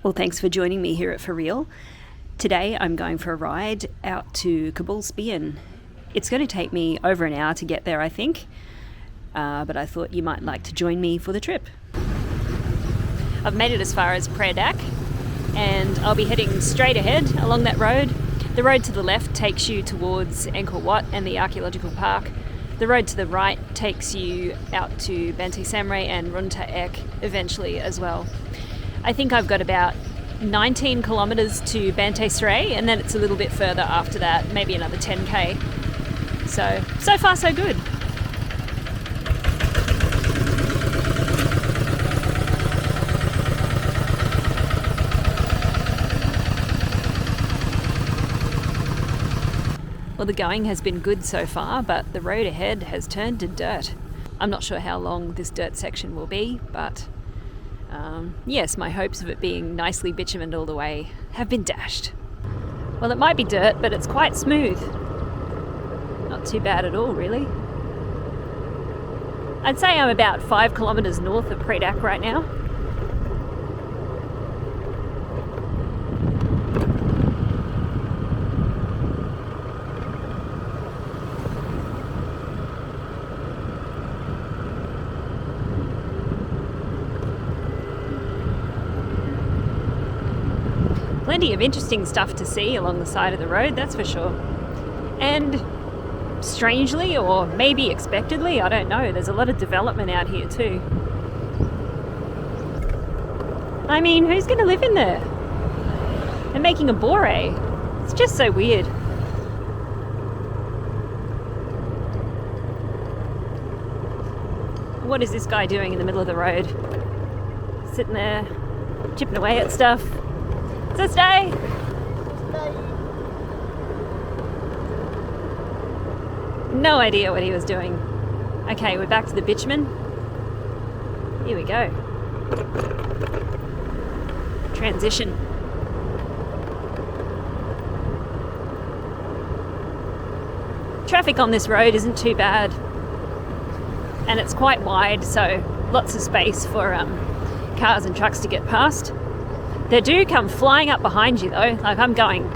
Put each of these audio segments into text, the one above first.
Well, thanks for joining me here at Riel. Today I'm going for a ride out to Kbal Spean. It's going to take me over an hour to get there, I think, but I thought you might like to join me for the trip. I've made it as far as Predak, and I'll be heading straight ahead along that road. The road to the left takes you towards Angkor Wat and the archaeological park. The road to the right takes you out to Banteay Samray and Runta Ek eventually as well. I think I've got about 19 kilometres to Banteay Samray, and then it's a little bit further after that, maybe another 10k. So far so good. Well, the going has been good so far, but the road ahead has turned to dirt. I'm not sure how long this dirt section will be, but yes, my hopes of it being nicely bitumened all the way have been dashed. Well, it might be dirt, but it's quite smooth. Not too bad at all, really. I'd say I'm about 5 kilometres north of Predak right now. Plenty of interesting stuff to see along the side of the road, that's for sure. And strangely, or maybe expectedly, I don't know, there's a lot of development out here too. I mean, who's going to live in there? They're making a bore. It's just so weird. What is this guy doing in the middle of the road? Sitting there, chipping away at stuff. So stay. No idea what he was doing. Okay, we're back to the bitumen. Here we go. Transition. Traffic on this road isn't too bad, and it's quite wide, so lots of space for cars and trucks to get past. They do come flying up behind you though, like I'm going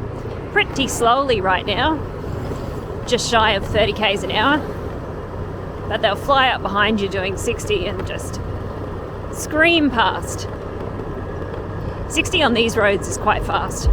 pretty slowly right now, just shy of 30 k's an hour, but they'll fly up behind you doing 60 and just scream past. 60 on these roads is quite fast.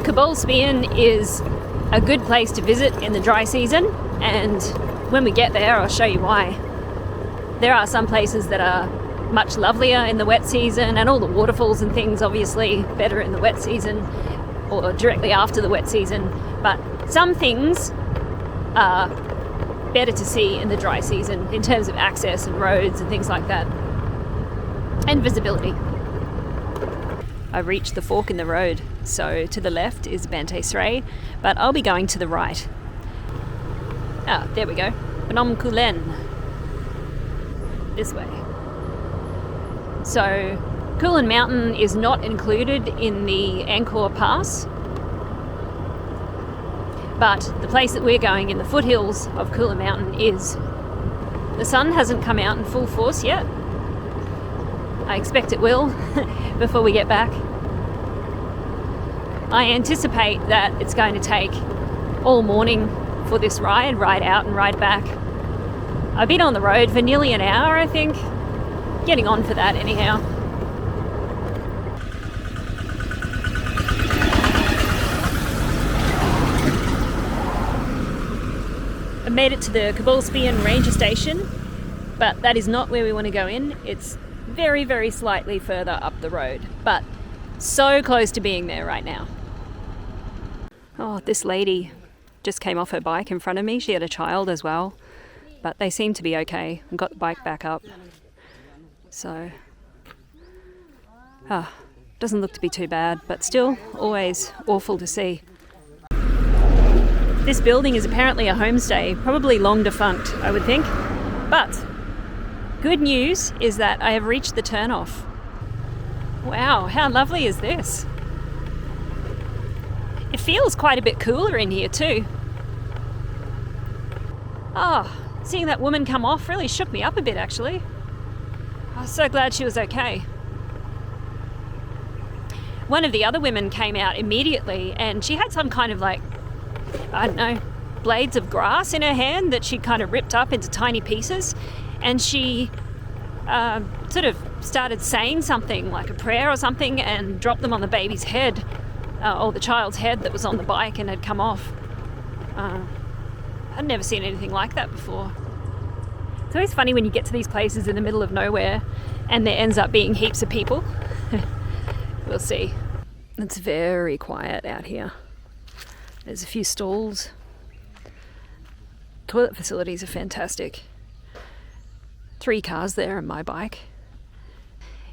Kbal Spean is a good place to visit in the dry season, and when we get there I'll show you why. There are some places that are much lovelier in the wet season, and all the waterfalls and things obviously better in the wet season or directly after the wet season, but some things are better to see in the dry season in terms of access and roads and things like that, and visibility. I reached the fork in the road, so to the left is Banteay Samray, but I'll be going to the right. There we go. Phnom Kulen. This way. So, Kulen Mountain is not included in the Angkor Pass, but the place that we're going in the foothills of Kulen Mountain is. The sun hasn't come out in full force yet. I expect it will before we get back. I anticipate that it's going to take all morning for this ride out and ride back. I've been on the road for nearly an hour, I think. Getting on for that anyhow. I made it to the Kbal Spean Ranger Station, but that is not where we want to go in. It's very, very slightly further up the road, but so close to being there right now. Oh, this lady just came off her bike in front of me. She had a child as well, but they seem to be okay. I've got the bike back up. So, doesn't look to be too bad, but still always awful to see. This building is apparently a homestay, probably long defunct, I would think. But good news is that I have reached the turnoff. Wow, how lovely is this? It feels quite a bit cooler in here too. Seeing that woman come off really shook me up a bit actually. I was so glad she was okay. One of the other women came out immediately and she had some kind of blades of grass in her hand that she kind of ripped up into tiny pieces, and she sort of started saying something like a prayer or something and dropped them on the baby's head, or the child's head that was on the bike and had come off. I'd never seen anything like that before. It's always funny when you get to these places in the middle of nowhere and there ends up being heaps of people. We'll see. It's very quiet out here. There's a few stalls. Toilet facilities are fantastic. 3 cars there and my bike.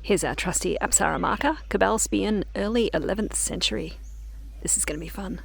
Here's our trusty Apsara marker, Kbal Spean, early 11th century. This is going to be fun.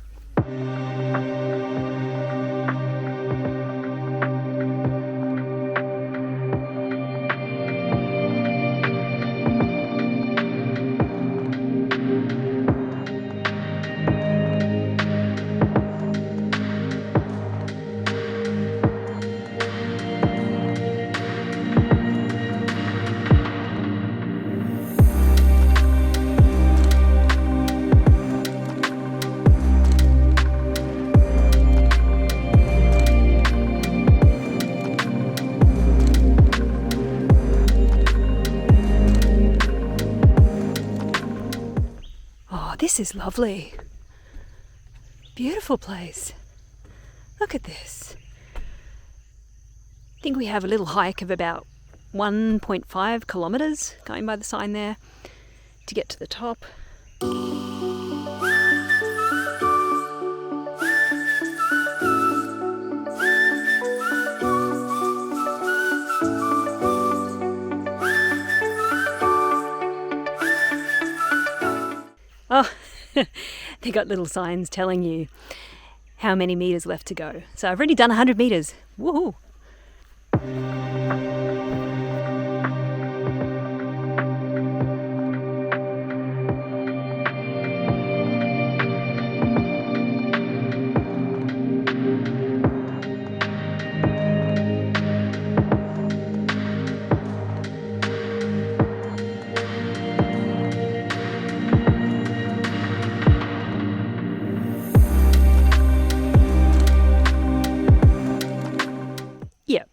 This is lovely. Beautiful place. Look at this. I think we have a little hike of about 1.5 kilometres, going by the sign there, to get to the top. They got little signs telling you how many metres left to go. So I've already done 100 metres. Woohoo!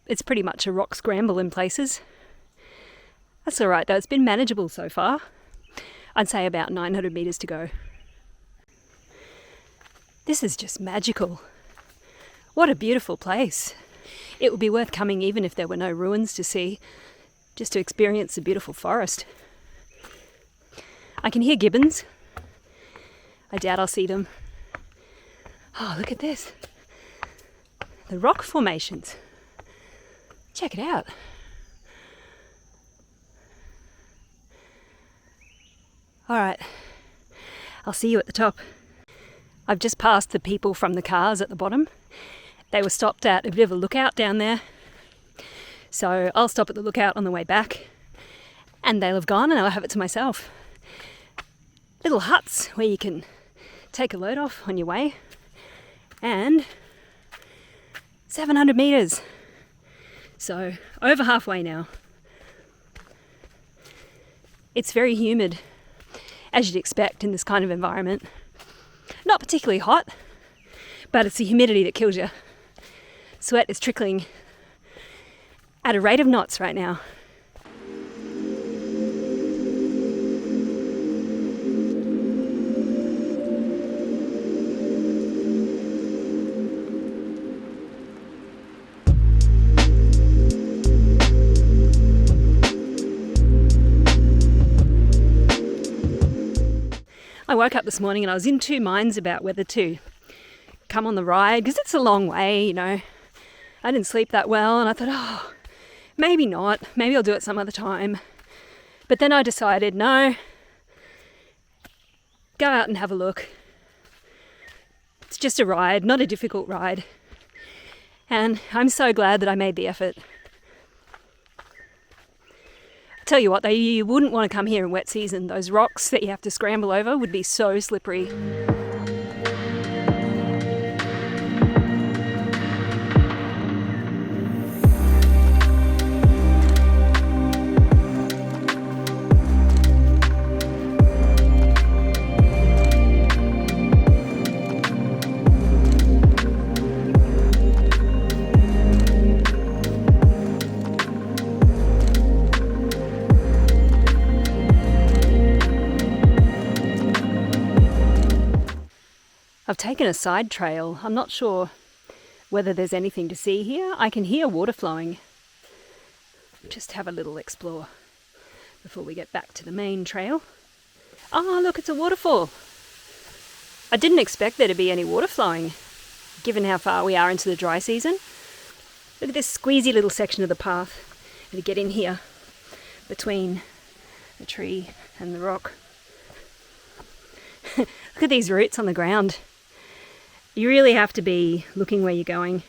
It's pretty much a rock scramble in places. That's all right though, it's been manageable so far. I'd say about 900 metres to go. This is just magical. What a beautiful place. It would be worth coming even if there were no ruins to see, just to experience the beautiful forest. I can hear gibbons. I doubt I'll see them. Oh, look at this. The rock formations. Check it out. All right, I'll see you at the top. I've just passed the people from the cars at the bottom. They were stopped at a bit of a lookout down there. So I'll stop at the lookout on the way back and they'll have gone and I'll have it to myself. Little huts where you can take a load off on your way, and 700 metres. So over halfway now. It's very humid, as you'd expect in this kind of environment. Not particularly hot, but it's the humidity that kills you. Sweat is trickling at a rate of knots right now. I woke up this morning and I was in 2 minds about whether to come on the ride, because it's a long way, you know. I didn't sleep that well, and I thought, oh, maybe not. Maybe I'll do it some other time. But then I decided, no, go out and have a look. It's just a ride, not a difficult ride. And I'm so glad that I made the effort. I tell you what, though, you wouldn't want to come here in wet season. Those rocks that you have to scramble over would be so slippery. I've taken a side trail. I'm not sure whether there's anything to see here. I can hear water flowing. Just have a little explore before we get back to the main trail. Oh, look, it's a waterfall. I didn't expect there to be any water flowing, given how far we are into the dry season. Look at this squeezy little section of the path to get in here between the tree and the rock. Look at these roots on the ground. You really have to be looking where you're going.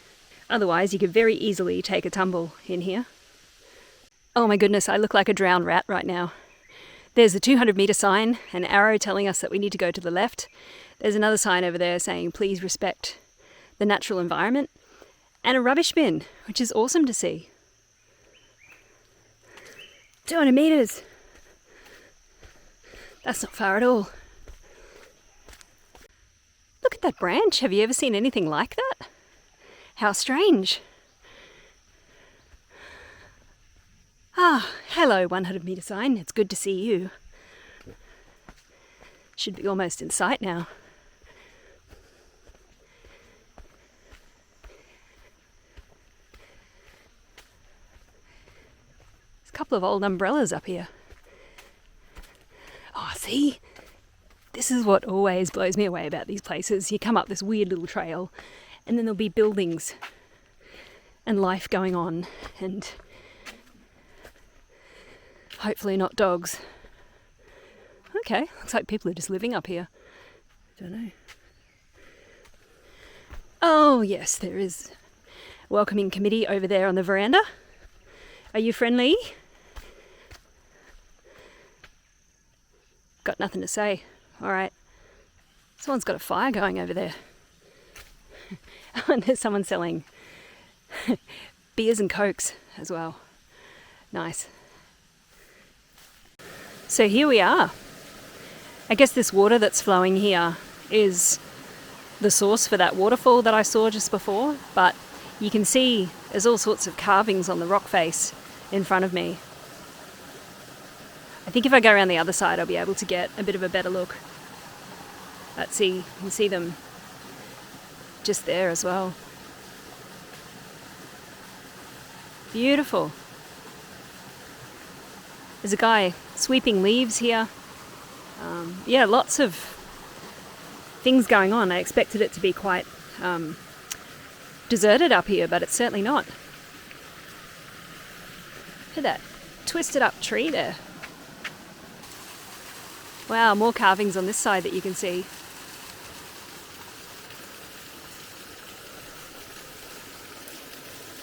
Otherwise, you could very easily take a tumble in here. Oh my goodness, I look like a drowned rat right now. There's a 200-metre sign, an arrow telling us that we need to go to the left. There's another sign over there saying, please respect the natural environment. And a rubbish bin, which is awesome to see. 200 metres. That's not far at all. Look at that branch. Have you ever seen anything like that? How strange. Ah, hello 100-metre sign. It's good to see you. Should be almost in sight now. There's a couple of old umbrellas up here. Oh, see? This is what always blows me away about these places. You come up this weird little trail and then there'll be buildings and life going on and hopefully not dogs. Okay, looks like people are just living up here. Don't know. Oh yes, there is a welcoming committee over there on the veranda. Are you friendly? Got nothing to say. All right, someone's got a fire going over there. And there's someone selling beers and cokes as well. Nice. So here we are. I guess this water that's flowing here is the source for that waterfall that I saw just before, but you can see there's all sorts of carvings on the rock face in front of me. I think if I go around the other side, I'll be able to get a bit of a better look. Let's see, you can see them just there as well. Beautiful. There's a guy sweeping leaves here. Yeah, lots of things going on. I expected it to be quite deserted up here, but it's certainly not. Look at that twisted up tree there. Wow, more carvings on this side that you can see.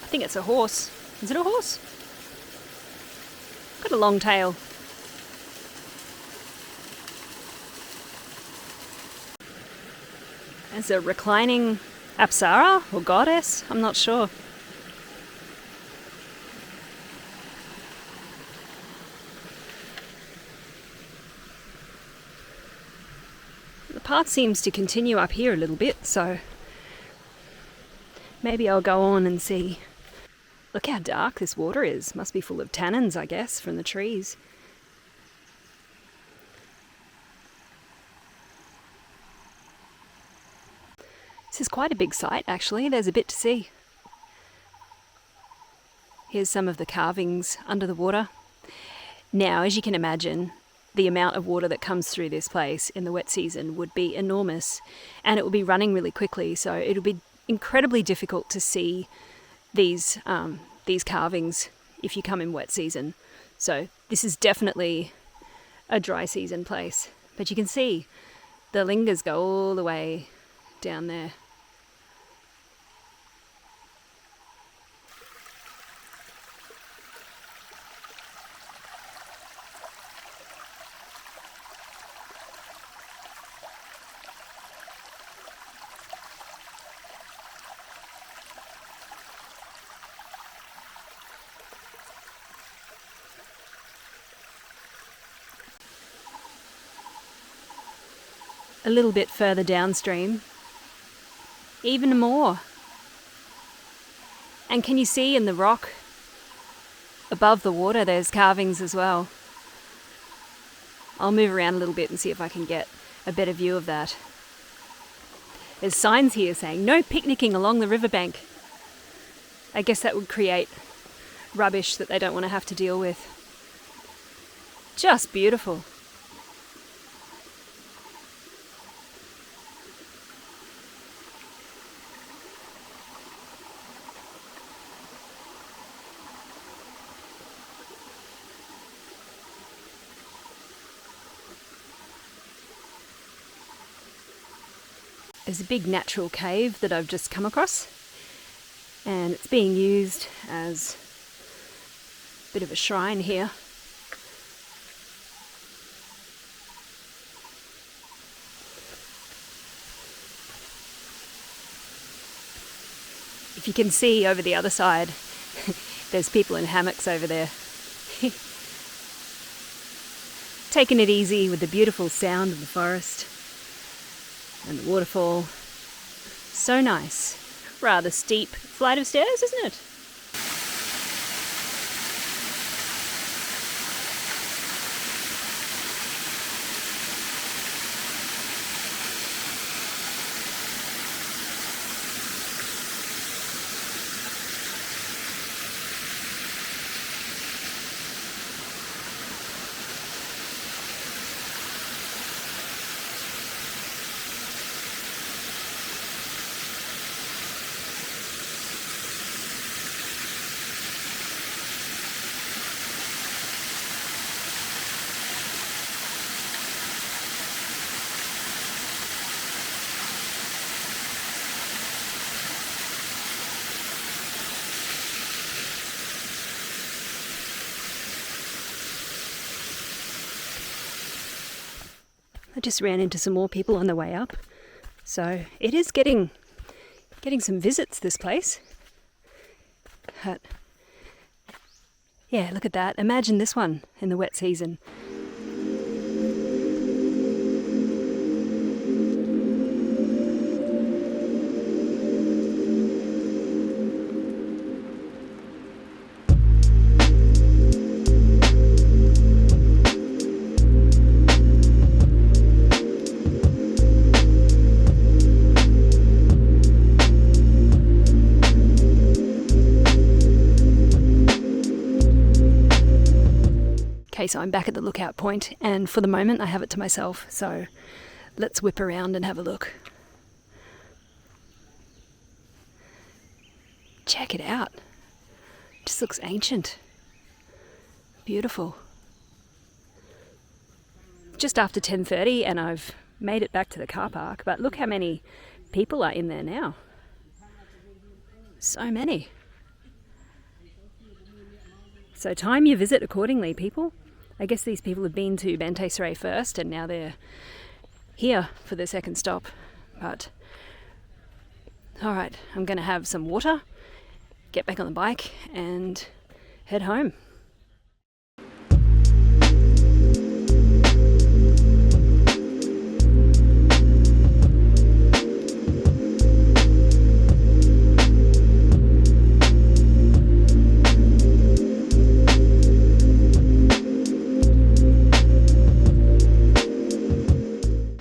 I think it's a horse. Is it a horse? Got a long tail. There's a reclining apsara or goddess, I'm not sure. The path seems to continue up here a little bit, so maybe I'll go on and see. Look how dark this water is. Must be full of tannins, I guess, from the trees. This is quite a big site, actually. There's a bit to see. Here's some of the carvings under the water. Now, as you can imagine, the amount of water that comes through this place in the wet season would be enormous, and it would be running really quickly, so it would be incredibly difficult to see these carvings if you come in wet season. So this is definitely a dry season place. But you can see the Lingas go all the way down there. A little bit further downstream, even more. And can you see in the rock above the water there's carvings as well? I'll move around a little bit and see if I can get a better view of that. There's signs here saying no picnicking along the riverbank. I guess that would create rubbish that they don't want to have to deal with. Just beautiful. There's a big natural cave that I've just come across, and it's being used as a bit of a shrine here. If you can see over the other side, there's people in hammocks over there. Taking it easy with the beautiful sound of the forest and the waterfall. So nice. Rather steep flight of stairs, isn't it? I just ran into some more people on the way up. So it is getting some visits, this place. But yeah, look at that. Imagine this one in the wet season. Okay, so I'm back at the lookout point, and for the moment I have it to myself, so let's whip around and have a look. Check it out. It just looks ancient. Beautiful. Just after 10:30 and I've made it back to the car park, but look how many people are in there now. So many. So time your visit accordingly, people. I guess these people have been to Banteserai first and now they're here for their second stop. But alright, I'm going to have some water, get back on the bike and head home.